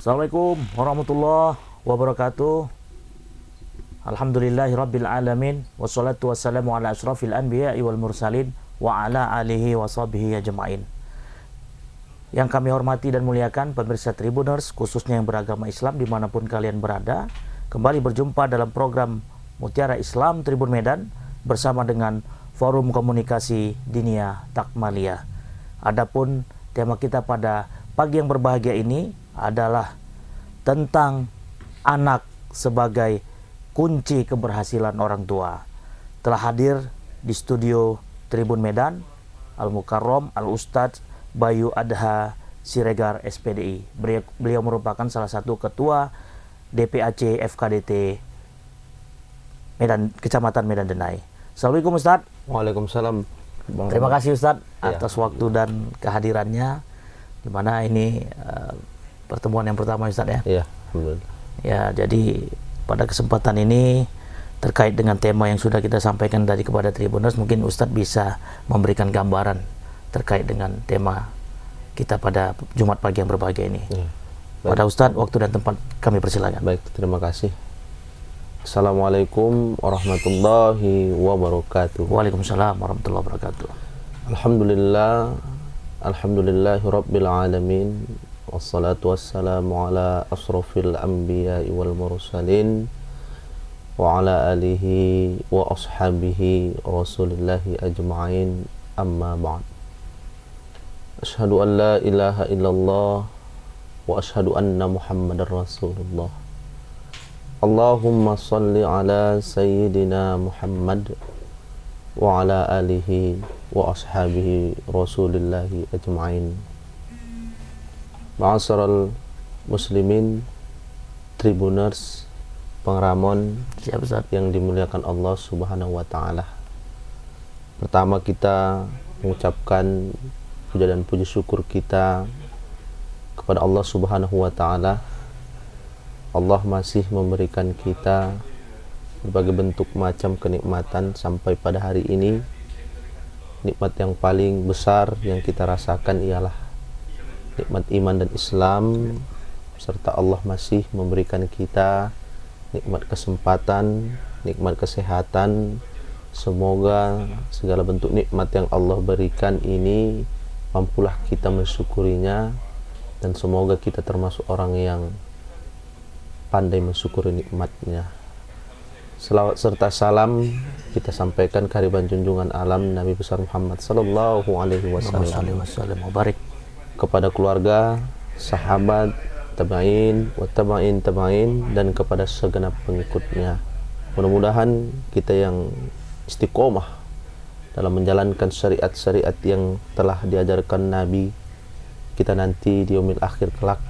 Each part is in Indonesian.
Assalamualaikum warahmatullahi wabarakatuh. Alhamdulillahirabbil alamin wassalatu wassalamu ala asyrafil anbiya'i wal mursalin wa ala alihi washabihi ajmain. Yang kami hormati dan muliakan pemirsa Tribuners, khususnya yang beragama Islam dimanapun kalian berada, kembali berjumpa dalam program Mutiara Islam Tribun Medan bersama dengan Forum Komunikasi Diniyah Takmaliyah. Adapun tema kita pada pagi yang berbahagia ini adalah tentang anak sebagai kunci keberhasilan orang tua. Telah hadir di studio Tribun Medan Al-Mukarram Al-Ustadz Bayu Adha Siregar SPDI. Beliau merupakan salah satu ketua DPAC FKDT Medan, Kecamatan Medan Denai. Assalamualaikum Ustadz. Waalaikumsalam. Terima kasih Ustadz atas waktu dan kehadirannya. Dimana ini pertemuan yang pertama Ustadz ya. Iya, alhamdulillah. Ya, jadi pada kesempatan ini terkait dengan tema yang sudah kita sampaikan tadi kepada Tribuners, mungkin Ustadz bisa memberikan gambaran terkait dengan tema kita pada Jumat pagi yang berbahagia ini. Ya. Pada Ustadz, waktu dan tempat kami persilakan. Baik, terima kasih. Assalamualaikum warahmatullahi wabarakatuh. Waalaikumsalam warahmatullahi wabarakatuh. Alhamdulillah, alhamdulillahi rabbil alamin. Wassalatu wassalamu ala asrafil anbiya'i wal mursalin wa ala alihi wa ashabihi rasulillahi ajma'in, amma ba'd. Ashhadu an la ilaha illallah wa ashhadu anna muhammadar rasulullah. Allahumma salli ala sayyidina Muhammad wa ala alihi wa ashabihi rasulillahi ajma'in. Ma'asyiral muslimin, Tribuners, Pengramon yang dimuliakan Allah Subhanahu wa taala. Pertama kita mengucapkan puja dan puji syukur kita kepada Allah Subhanahu wa taala. Allah masih memberikan kita berbagai bentuk macam kenikmatan sampai pada hari ini. Nikmat yang paling besar yang kita rasakan ialah nikmat iman dan Islam, serta Allah masih memberikan kita nikmat kesempatan, nikmat kesehatan. Semoga segala bentuk nikmat yang Allah berikan ini mampulah kita mensyukurinya, dan semoga kita termasuk orang yang pandai mensyukuri nikmatnya. Selawat serta salam kita sampaikan kehadiran junjungan alam Nabi besar Muhammad sallallahu alaihi wasallam, kepada keluarga, sahabat, tabi'in, wa tabi'in tabi'in, dan kepada segenap pengikutnya. Mudah-mudahan kita yang istiqomah dalam menjalankan syariat-syariat yang telah diajarkan Nabi, kita nanti di yaumil akhir kelak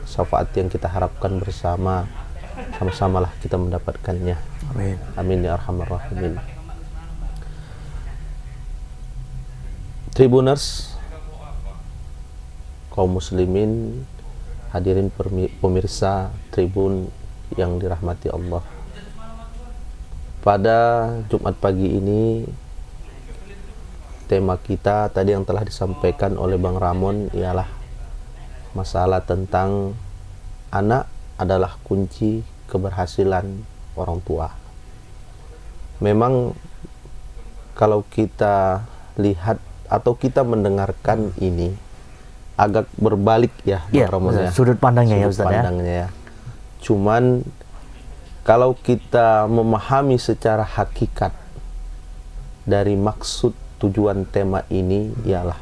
syafaat yang kita harapkan bersama, sama-samalah kita mendapatkannya. Amin. Amin ya arhamar rahimin. Tribuners, kaum muslimin, hadirin pemirsa Tribun yang dirahmati Allah. Pada Jumat pagi ini tema kita tadi yang telah disampaikan oleh Bang Ramon ialah masalah tentang anak adalah kunci keberhasilan orang tua. Memang kalau kita lihat atau kita mendengarkan ini agak berbalik ya, sudut pandangnya ya Ustaz ya. Cuman kalau kita memahami secara hakikat dari maksud tujuan tema ini ialah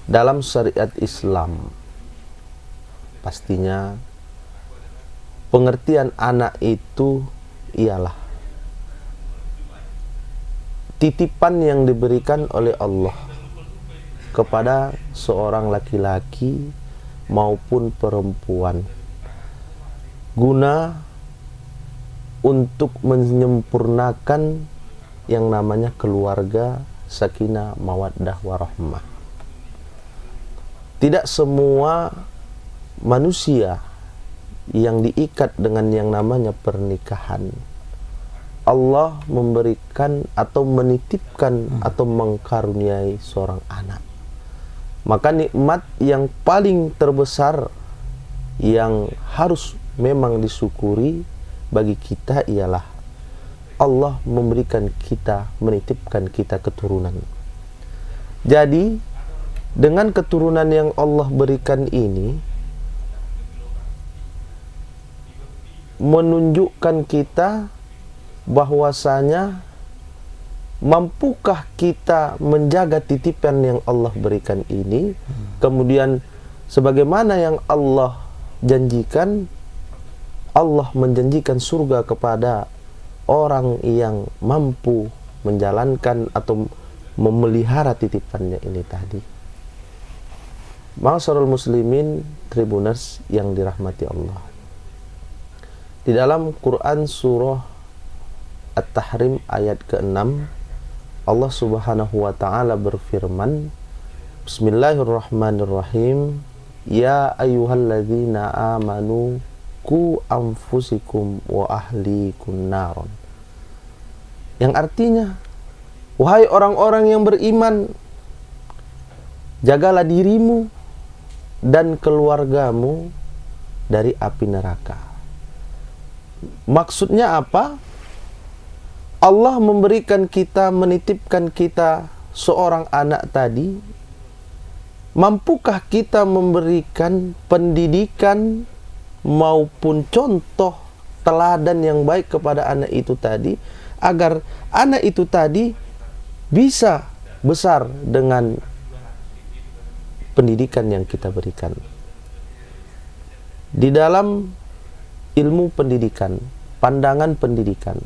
dalam syariat Islam, pastinya pengertian anak itu ialah titipan yang diberikan oleh Allah kepada seorang laki-laki maupun perempuan guna untuk menyempurnakan yang namanya keluarga, sakinah, mawaddah, warahmah. Tidak semua manusia yang diikat dengan yang namanya pernikahan Allah memberikan atau menitipkan atau mengkaruniai seorang anak. Maka nikmat yang paling terbesar yang harus memang disyukuri bagi kita ialah Allah memberikan kita, menitipkan kita keturunan. Jadi dengan keturunan yang Allah berikan ini menunjukkan kita bahwasanya mampukah kita menjaga titipan yang Allah berikan ini. Kemudian sebagaimana yang Allah janjikan, Allah menjanjikan surga kepada orang yang mampu menjalankan atau memelihara titipannya ini tadi. Ma'asyiral muslimin, tribuners yang dirahmati Allah, di dalam Quran surah At-Tahrim ayat ke-6, Allah Subhanahu wa taala berfirman, Bismillahirrahmanirrahim, Ya ayyuhalladzina amanu qu anfusikum wa ahlikum naron. Yang artinya, wahai orang-orang yang beriman, jagalah dirimu dan keluargamu dari api neraka. Maksudnya apa? Allah memberikan kita, menitipkan kita seorang anak tadi. Mampukah kita memberikan pendidikan maupun contoh teladan yang baik kepada anak itu tadi, agar anak itu tadi bisa besar dengan pendidikan yang kita berikan. Di dalam ilmu pendidikan, pandangan pendidikan,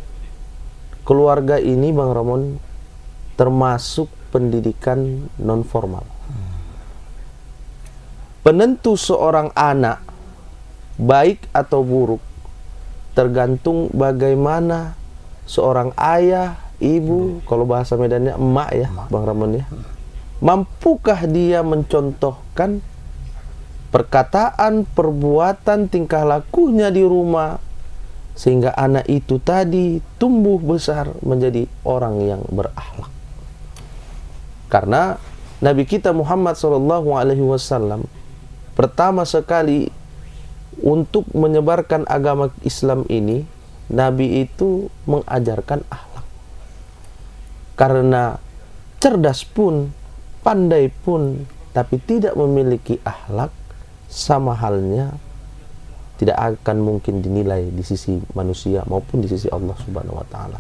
keluarga ini Bang Ramon termasuk pendidikan non formal. Penentu seorang anak baik atau buruk tergantung bagaimana seorang ayah, ibu, kalau bahasa Medannya emak ya, Bang Ramon ya, mampukah dia mencontohkan perkataan, perbuatan, tingkah lakunya di rumah sehingga anak itu tadi tumbuh besar menjadi orang yang berakhlak. Karena Nabi kita Muhammad SAW pertama sekali untuk menyebarkan agama Islam ini, Nabi itu mengajarkan akhlak. Karena cerdas pun, pandai pun, tapi tidak memiliki akhlak, sama halnya tidak akan mungkin dinilai di sisi manusia maupun di sisi Allah Subhanahu wa taala.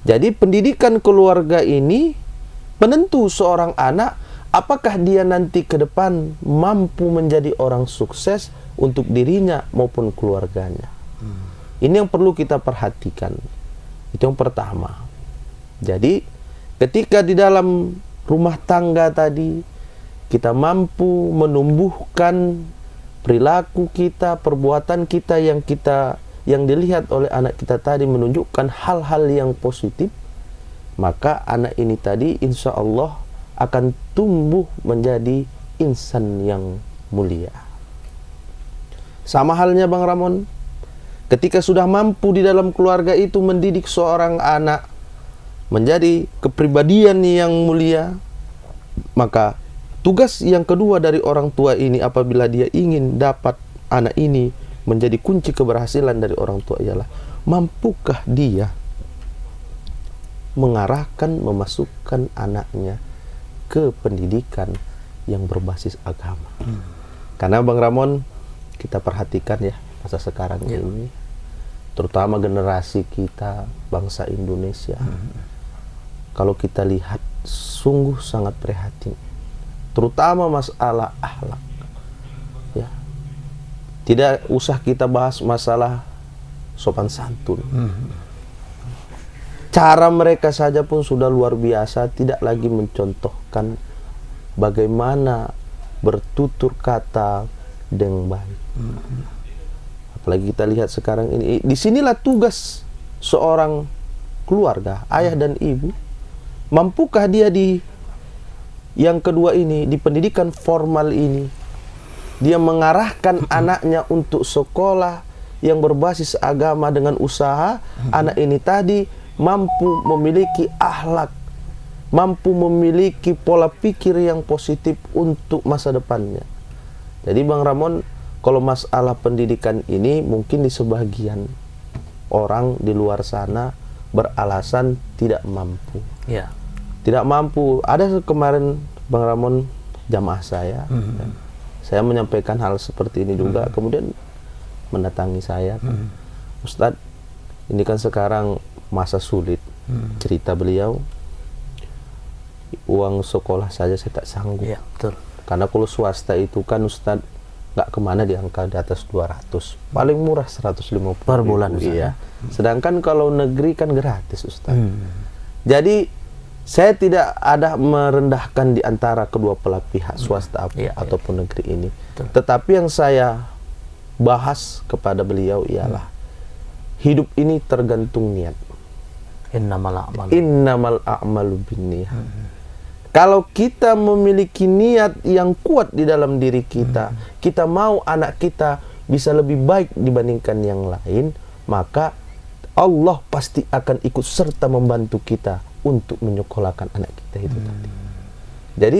Jadi pendidikan keluarga ini penentu seorang anak apakah dia nanti ke depan mampu menjadi orang sukses untuk dirinya maupun keluarganya. Ini yang perlu kita perhatikan. Itu yang pertama. Jadi ketika di dalam rumah tangga tadi kita mampu menumbuhkan perilaku kita, perbuatan kita yang dilihat oleh anak kita tadi menunjukkan hal-hal yang positif, maka anak ini tadi insya Allah akan tumbuh menjadi insan yang mulia. Sama halnya Bang Ramon, ketika sudah mampu di dalam keluarga itu mendidik seorang anak menjadi kepribadian yang mulia, maka tugas yang kedua dari orang tua ini apabila dia ingin dapat anak ini menjadi kunci keberhasilan dari orang tua ialah mampukah dia mengarahkan, memasukkan anaknya ke pendidikan yang berbasis agama. Karena Bang Ramon, kita perhatikan ya masa sekarang ini, terutama generasi kita bangsa Indonesia, kalau kita lihat sungguh sangat prihatin, terutama masalah akhlak. Ya, tidak usah kita bahas masalah sopan santun. Cara mereka saja pun sudah luar biasa, tidak lagi mencontohkan bagaimana bertutur kata dengan baik. Apalagi kita lihat sekarang ini, disinilah tugas seorang keluarga, ayah dan ibu. Mampukah dia di yang kedua ini, di pendidikan formal ini, dia mengarahkan anaknya untuk sekolah yang berbasis agama dengan usaha, anak ini tadi mampu memiliki akhlak, mampu memiliki pola pikir yang positif untuk masa depannya. Jadi Bang Ramon, kalau masalah pendidikan ini mungkin di sebagian orang di luar sana beralasan tidak mampu. Ya. Tidak mampu. Ada kemarin Bang Ramon jamaah saya. Saya menyampaikan hal seperti ini juga, kemudian mendatangi saya. Ustadz, ini kan sekarang masa sulit. Cerita beliau, uang sekolah saja saya tak sanggup. Ya, betul. Karena kalau swasta itu kan Ustadz nggak kemana di angka di atas 200, paling murah 150 per bulan. Iya. Sedangkan kalau negeri kan gratis Ustadz. Jadi saya tidak ada merendahkan di antara kedua belah pihak, swasta ataupun negeri ini. Betul. Tetapi yang saya bahas kepada beliau ialah hidup ini tergantung niat. Innamal a'malu binniyah. Kalau kita memiliki niat yang kuat di dalam diri kita, kita mau anak kita bisa lebih baik dibandingkan yang lain, maka Allah pasti akan ikut serta membantu kita untuk menyekolahkan anak kita itu tadi. Jadi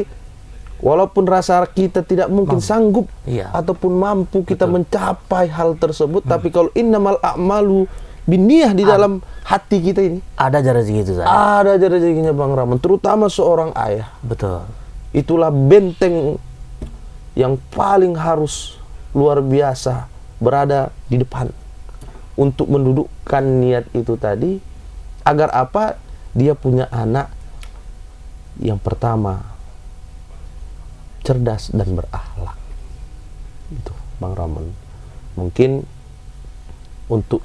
walaupun rasa kita tidak mungkin sanggup ataupun mampu kita mencapai hal tersebut, tapi kalau innamal a'malu binniyah di dalam hati kita ini ada aja rezeki itu. Ada aja rezekinya Bang Ramon, terutama seorang ayah. Betul. Itulah benteng yang paling harus luar biasa berada di depan untuk mendudukkan niat itu tadi, agar apa? Dia punya anak yang pertama cerdas dan berakhlak. Itu Bang Ramon. Mungkin untuk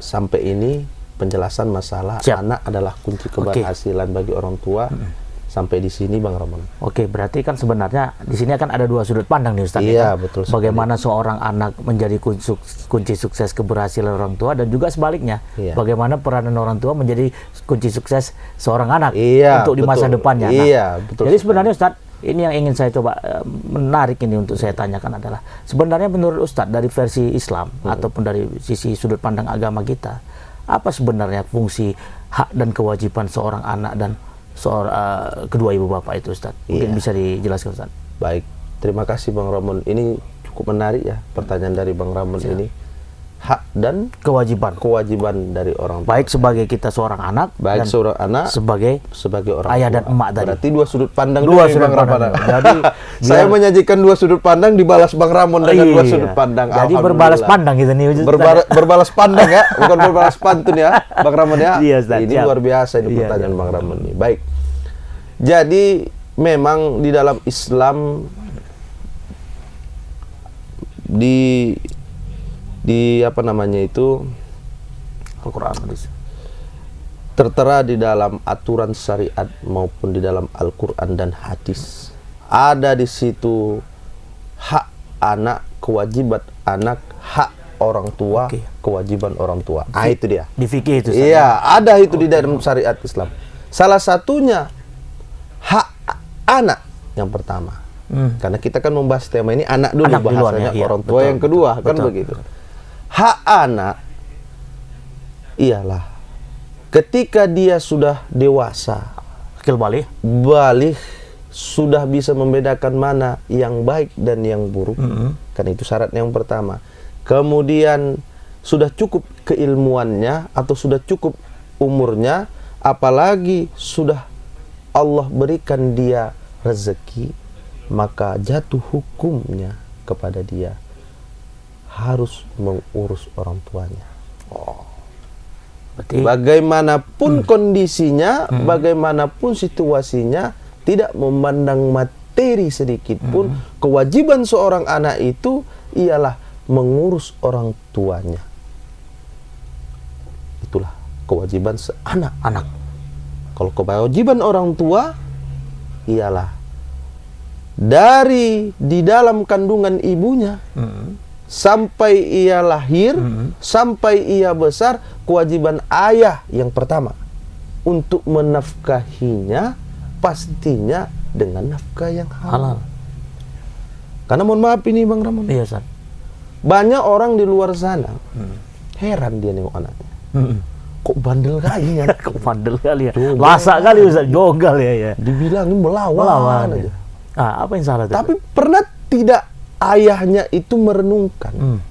sampai ini penjelasan masalah anak adalah kunci keberhasilan bagi orang tua. Sampai di sini Bang Ramon. Oke, berarti kan sebenarnya di sini akan ada dua sudut pandang nih Ustaz. Iya, betul sekali. Bagaimana seorang anak menjadi kunci sukses keberhasilan orang tua, dan juga sebaliknya. Bagaimana peranan orang tua menjadi kunci sukses seorang anak untuk di masa depannya. Nah, jadi sebenarnya Ustaz, ini yang ingin saya coba menarik ini untuk saya tanyakan adalah, sebenarnya menurut Ustaz dari versi Islam ataupun dari sisi sudut pandang agama kita, apa sebenarnya fungsi hak dan kewajiban seorang anak dan kedua ibu bapak itu Ustaz? Mungkin bisa dijelaskan Ustaz. Baik, terima kasih Bang Ramon. Ini cukup menarik ya pertanyaan dari Bang Ramon ini. Hak dan kewajiban dari orang tua. Baik sebagai kita seorang anak, baik dan seorang anak, sebagai orang ayah tua dan emak tadi. Berarti dua sudut pandang. Jadi saya menyajikan dua sudut pandang, dibalas Bang Ramon dengan dua sudut pandang. Jadi berbalas pandang gitu nih. Berbalas pandang ya, bukan berbalas pantun ya, Bang Ramon ya. Ini luar biasa ini pertanyaan Bang Ramon ini. Baik. Jadi memang di dalam Islam di apa namanya itu, Al-Quran tertera di dalam aturan syariat maupun di dalam Al-Quran dan hadis, ada di situ hak anak, kewajiban anak, hak orang tua, kewajiban orang tua. Itu dia. Di fikih itu. Iya, ada itu di dalam syariat Islam. Salah satunya hak anak yang pertama. Karena kita kan membahas tema ini anak dulu, bahasanya orang tua yang kedua, kan begitu. Hak anak ialah ketika dia sudah dewasa, balik, sudah bisa membedakan mana yang baik dan yang buruk. Kan itu syarat yang pertama. Kemudian sudah cukup keilmuannya atau sudah cukup umurnya, apalagi sudah Allah berikan dia rezeki, maka jatuh hukumnya kepada dia harus mengurus orang tuanya. Bagaimanapun kondisinya, bagaimanapun situasinya, tidak memandang materi sedikit pun, kewajiban seorang anak itu ialah mengurus orang tuanya. Itulah kewajiban anak. Kalau kewajiban orang tua ialah dari di dalam kandungan ibunya sampai ia lahir, sampai ia besar, kewajiban ayah yang pertama untuk menafkahinya pastinya dengan nafkah yang halal. Karena mohon maaf ini Bang Ramon, banyak orang di luar sana heran dia nengok anaknya. Kok bandel kali ya? Kok bandel kali ya? Lasak kali Ustaz, jogal ya. Dibilangin melawan aja. Apa yang salah? Tapi pernah tidak ayahnya itu merenungkan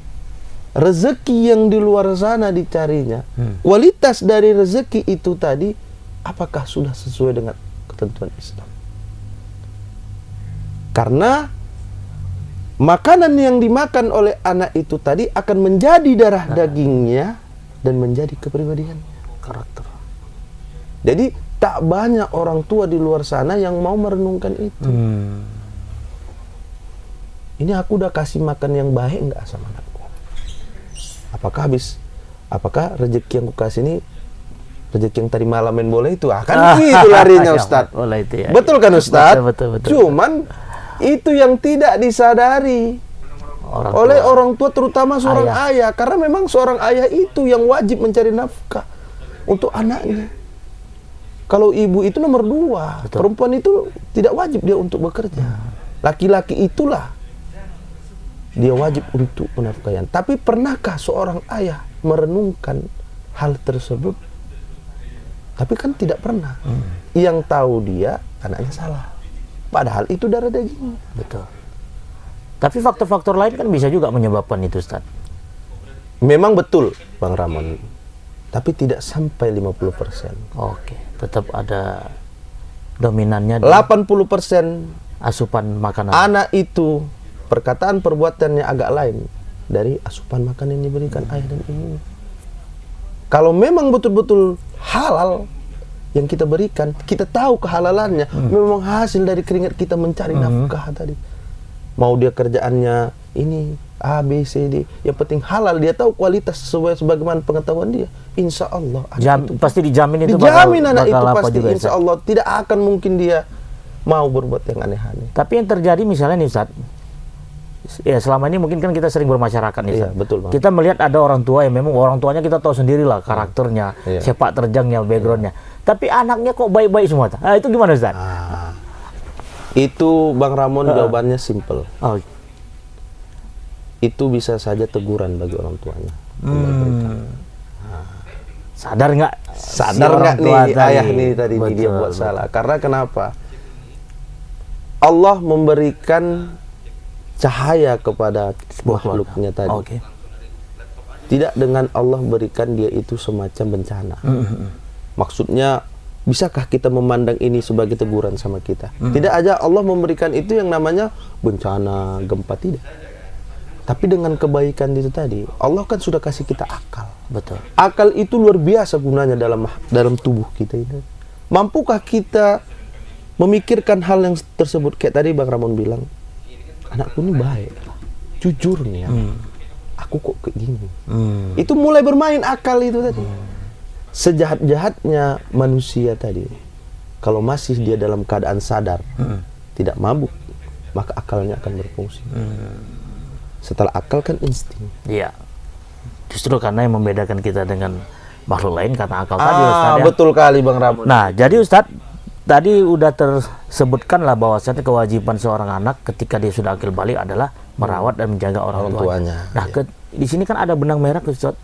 rezeki yang di luar sana dicarinya, kualitas dari rezeki itu tadi apakah sudah sesuai dengan ketentuan Islam? Karena makanan yang dimakan oleh anak itu tadi akan menjadi darah dagingnya dan menjadi kepribadiannya, karakter. Jadi tak banyak orang tua di luar sana yang mau merenungkan itu. Ini aku udah kasih makan yang baik enggak sama anakku? Apakah rezeki yang aku kasih ini rezeki yang tadi malam main bola itu? Kan gitu larinya Ustadz. Ya. Betul kan Ustadz? Betul. Cuman itu yang tidak disadari oleh orang tua, terutama seorang ayah. Karena memang seorang ayah itu yang wajib mencari nafkah untuk anaknya. Kalau ibu itu nomor 2, perempuan itu tidak wajib dia untuk bekerja. Laki-laki itulah dia wajib untuk menafkahi. Tapi pernahkah seorang ayah merenungkan hal tersebut? Tapi kan tidak pernah. Yang tahu dia anaknya salah, padahal itu darah dagingnya. Betul. Tapi faktor-faktor lain kan bisa juga menyebabkan itu, Ustaz. Memang betul, Bang Ramon. Tapi tidak sampai 50%. Oke, tetap ada dominannya. 80% asupan makanan. Anak itu perkataan perbuatannya agak lain dari asupan makanan yang diberikan ayah dan ibu. Kalau memang betul-betul halal yang kita berikan, kita tahu kehalalannya, memang hasil dari keringat kita mencari nafkah tadi. Mau dia kerjaannya ini A, B, C, D, yang penting halal, dia tahu kualitas sesuai sebagaimana pengetahuan dia. Insya Allah pasti dijamin itu dijamin anak itu bakal pasti insya Allah tidak akan mungkin dia mau berbuat yang aneh-aneh. Tapi yang terjadi misalnya nih Ustaz, ya selama ini mungkin kan kita sering bermasyarakat nih Ustaz. Iya, betul, Bang. Kita melihat ada orang tua yang memang orang tuanya kita tahu sendirilah karakternya, sepak terjangnya, backgroundnya. Tapi anaknya kok baik-baik semua. Nah, itu gimana Ustaz? Itu Bang Ramon jawabannya simple. Itu bisa saja teguran bagi orang tuanya. Sadar nggak nih ayah nih tadi dia buat salah? Karena kenapa? Allah memberikan cahaya kepada makhluknya tadi. Tidak dengan Allah berikan dia itu semacam bencana. Maksudnya, bisakah kita memandang ini sebagai teguran sama kita? Tidak aja Allah memberikan itu yang namanya bencana, gempa, tidak. Tapi dengan kebaikan itu tadi, Allah kan sudah kasih kita akal. Betul. Akal itu luar biasa gunanya dalam tubuh kita ini. Mampukah kita memikirkan hal yang tersebut? Kayak tadi Bang Ramon bilang, anakku ini baik, jujur nih ya. Aku kok kayak gini. Itu mulai bermain akal itu tadi. Sejahat-jahatnya manusia tadi, kalau masih dia dalam keadaan sadar, tidak mabuk, maka akalnya akan berfungsi. Setelah akal kan insting. Iya. Justru karena yang membedakan kita dengan makhluk lain karena akal tadi Ustaz. Betul kali Bang Ramon. Nah, jadi Ustaz, tadi udah tersebutkan lah bahwasanya kewajiban seorang anak ketika dia sudah akil balik adalah merawat dan menjaga orang tuanya. Nah, di sini kan ada benang merah Ustaz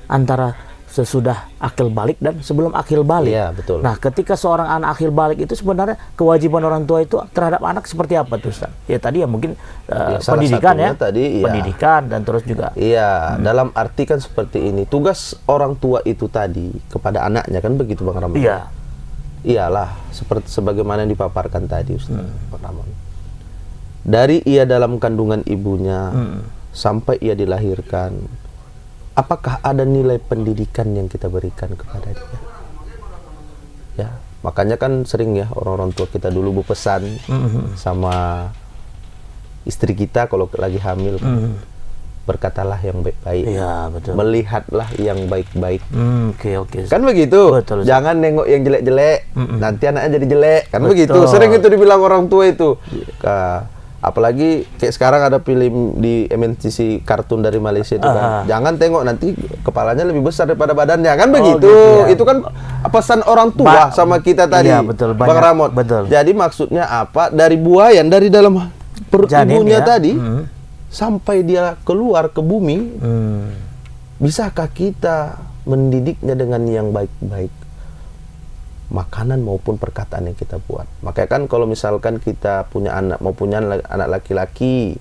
antara sesudah akil balik dan sebelum akil balik. Iya, betul. Nah, ketika seorang anak akil balik itu sebenarnya kewajiban orang tua itu terhadap anak seperti apa tuh Ustaz? Ya tadi ya mungkin pendidikan ya. Pendidikan dan terus juga. Iya, dalam arti kan seperti ini. Tugas orang tua itu tadi kepada anaknya kan begitu Bang Ramon. Iya. Iyalah, seperti sebagaimana yang dipaparkan tadi Ustaz Bang Ramon. Dari ia dalam kandungan ibunya sampai ia dilahirkan, apakah ada nilai pendidikan yang kita berikan kepada dia? Ya, makanya kan sering ya orang-orang tua kita dulu berpesan sama istri kita kalau lagi hamil, berkatalah yang baik-baik, betul. Melihatlah yang baik-baik. Oke. Kan begitu. Betul. Jangan nengok yang jelek-jelek, nanti anaknya jadi jelek. Kan betul. begitu. Sering itu dibilang orang tua itu. Apalagi kayak sekarang ada film di MNC kartun dari Malaysia itu kan. Jangan tengok nanti kepalanya lebih besar daripada badannya. Kan begitu. Gitu, ya. Itu kan pesan orang tua sama kita tadi. Iya, betul, Bang Ramon. Betul. Jadi maksudnya apa? Dari buayan, dari dalam perut ibunya tadi sampai dia keluar ke bumi, bisakah kita mendidiknya dengan yang baik-baik? Makanan maupun perkataan yang kita buat. Makanya kan kalau misalkan kita punya anak, mau punya anak laki-laki,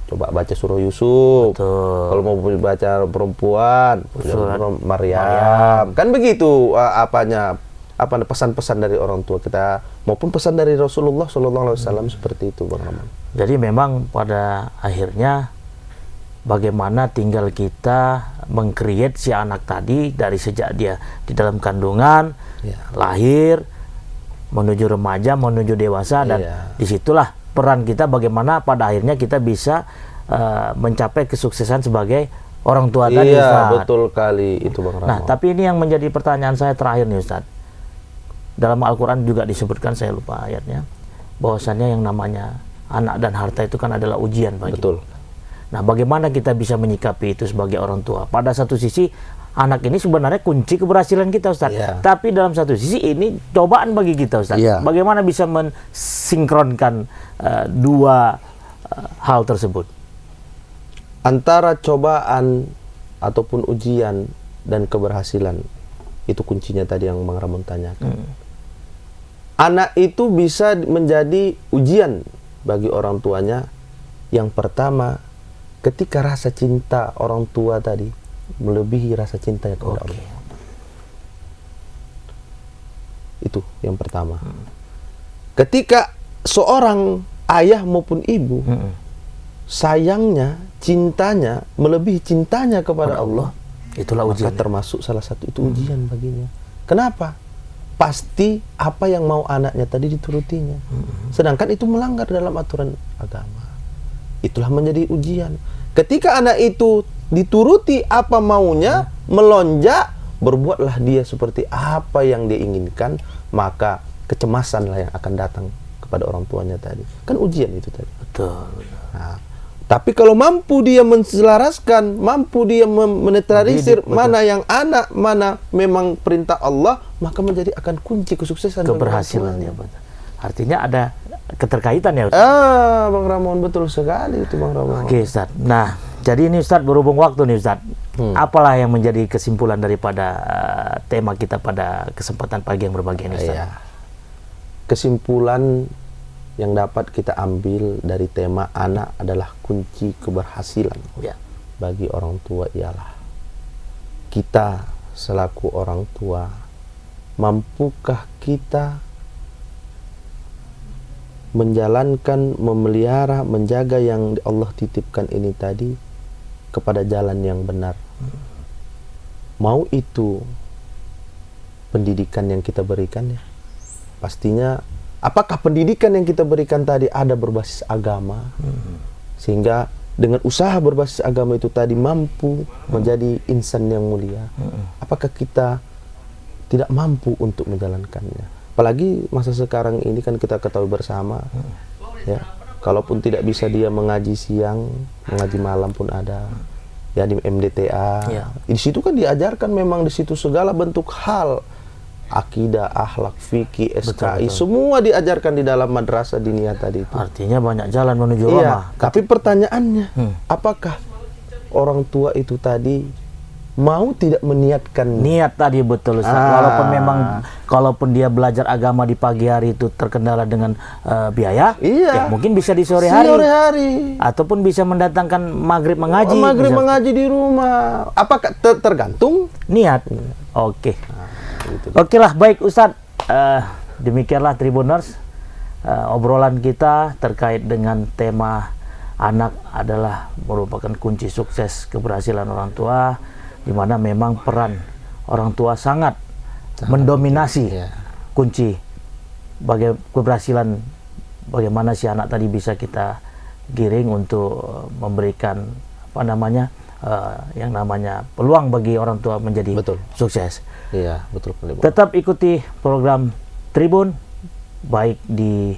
coba baca surah Yusuf. Betul. Kalau mau baca perempuan, Surat Maryam. Kan begitu pesan-pesan dari orang tua kita maupun pesan dari Rasulullah SAW seperti itu, Bang Rahman. Jadi memang pada akhirnya bagaimana tinggal kita meng-create si anak tadi dari sejak dia di dalam kandungan, lahir, menuju remaja, menuju dewasa, dan disitulah peran kita bagaimana pada akhirnya kita bisa mencapai kesuksesan sebagai orang tua tadi, Ustaz. Iya, betul kali itu, Bang Rahman. Nah, tapi ini yang menjadi pertanyaan saya terakhir nih, Ustaz. Dalam Al-Quran juga disebutkan, saya lupa ayatnya, bahwasannya yang namanya anak dan harta itu kan adalah ujian bagi. Betul. Nah, bagaimana kita bisa menyikapi itu sebagai orang tua? Pada satu sisi, anak ini sebenarnya kunci keberhasilan kita, Ustaz. Tapi dalam satu sisi ini cobaan bagi kita, Ustaz. Bagaimana bisa mensinkronkan dua hal tersebut? Antara cobaan ataupun ujian dan keberhasilan, itu kuncinya tadi yang Bang Ramon tanyakan. Anak itu bisa menjadi ujian bagi orang tuanya. Yang pertama, ketika rasa cinta orang tua tadi melebihi rasa cintanya kepada Allah. Itu yang pertama. Ketika seorang ayah maupun ibu sayangnya, cintanya melebihi cintanya kepada Allah, itulah ujian. Maka termasuk salah satu itu ujian baginya. Kenapa? Pasti apa yang mau anaknya tadi diturutinya. Sedangkan itu melanggar dalam aturan agama. Itulah menjadi ujian. Ketika anak itu dituruti apa maunya, melonjak, berbuatlah dia seperti apa yang dia inginkan, maka kecemasanlah yang akan datang kepada orang tuanya tadi. Kan ujian itu tadi. Betul. Nah, tapi kalau mampu dia menselaraskan, mampu dia menetralisir mana yang anak, mana memang perintah Allah, maka menjadi akan kunci kesuksesan keberhasilan ya, artinya ada keterkaitan ya, Ustaz? Bang Ramon, betul sekali itu, Bang Ramon. Oke, Ustaz. Nah, jadi ini Ustaz berhubung waktu nih, Ustaz. Apalah yang menjadi kesimpulan daripada tema kita pada kesempatan pagi yang berbahagia ini, Ustaz? Kesimpulan yang dapat kita ambil dari tema anak adalah kunci keberhasilan bagi orang tua ialah kita selaku orang tua, mampukah kita menjalankan, memelihara, menjaga yang Allah titipkan ini tadi kepada jalan yang benar. Mau itu pendidikan yang kita berikan ya, pastinya apakah pendidikan yang kita berikan tadi ada berbasis agama, sehingga dengan usaha berbasis agama itu tadi mampu menjadi insan yang mulia. Apakah kita tidak mampu untuk menjalankannya? Apalagi masa sekarang ini kan kita ketahui bersama, ya, kalaupun tidak bisa dia mengaji siang, mengaji malam pun ada, ya, di MDTA. Di situ kan diajarkan memang di situ segala bentuk hal, akidah, akhlak, fikih, SKI, semua diajarkan di dalam madrasah diniyah tadi itu. Artinya banyak jalan menuju Roma. Tapi pertanyaannya, apakah orang tua itu tadi mau tidak meniatkan niat tadi? Betul, Ustaz. Walaupun dia belajar agama di pagi hari itu terkendala dengan biaya, ya mungkin bisa di sore hari, ataupun bisa mendatangkan maghrib mengaji di rumah. Apakah tergantung niat? Oke. Oke lah, baik Ustadz. Demikianlah Tribuners, obrolan kita terkait dengan tema anak adalah merupakan kunci sukses keberhasilan orang tua, di mana memang peran orang tua sangat mendominasi kunci keberhasilan bagaimana si anak tadi bisa kita giring untuk memberikan yang namanya peluang bagi orang tua menjadi sukses. Iya, betul. Tetap ikuti program Tribun baik di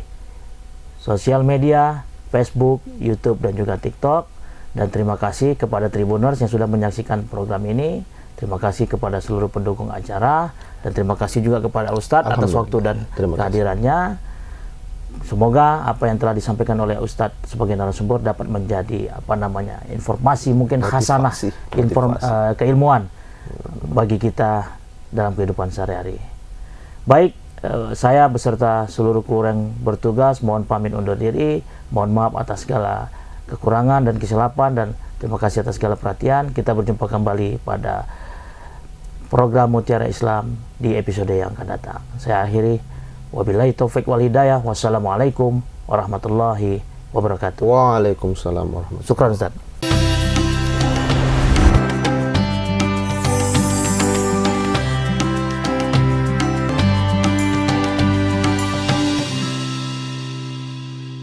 sosial media, Facebook, YouTube, dan juga TikTok. Dan terima kasih kepada Tribuners yang sudah menyaksikan program ini. Terima kasih kepada seluruh pendukung acara, dan terima kasih juga kepada Ustadz atas waktu dan kehadirannya. Semoga apa yang telah disampaikan oleh Ustadz sebagai narasumber dapat menjadi informasi, mungkin khasanah keilmuan bagi kita dalam kehidupan sehari-hari. Baik, saya beserta seluruh kru yang bertugas mohon pamit undur diri. Mohon maaf atas segala kekurangan dan kesilapan, dan terima kasih atas segala perhatian. Kita berjumpa kembali pada program Mutiara Islam di episode yang akan datang. Saya akhiri, wabillahi taufik wal hidayah. Wassalamualaikum warahmatullahi wabarakatuh. Waalaikumsalam warahmatullahi wabarakatuh. Syukran Ustaz.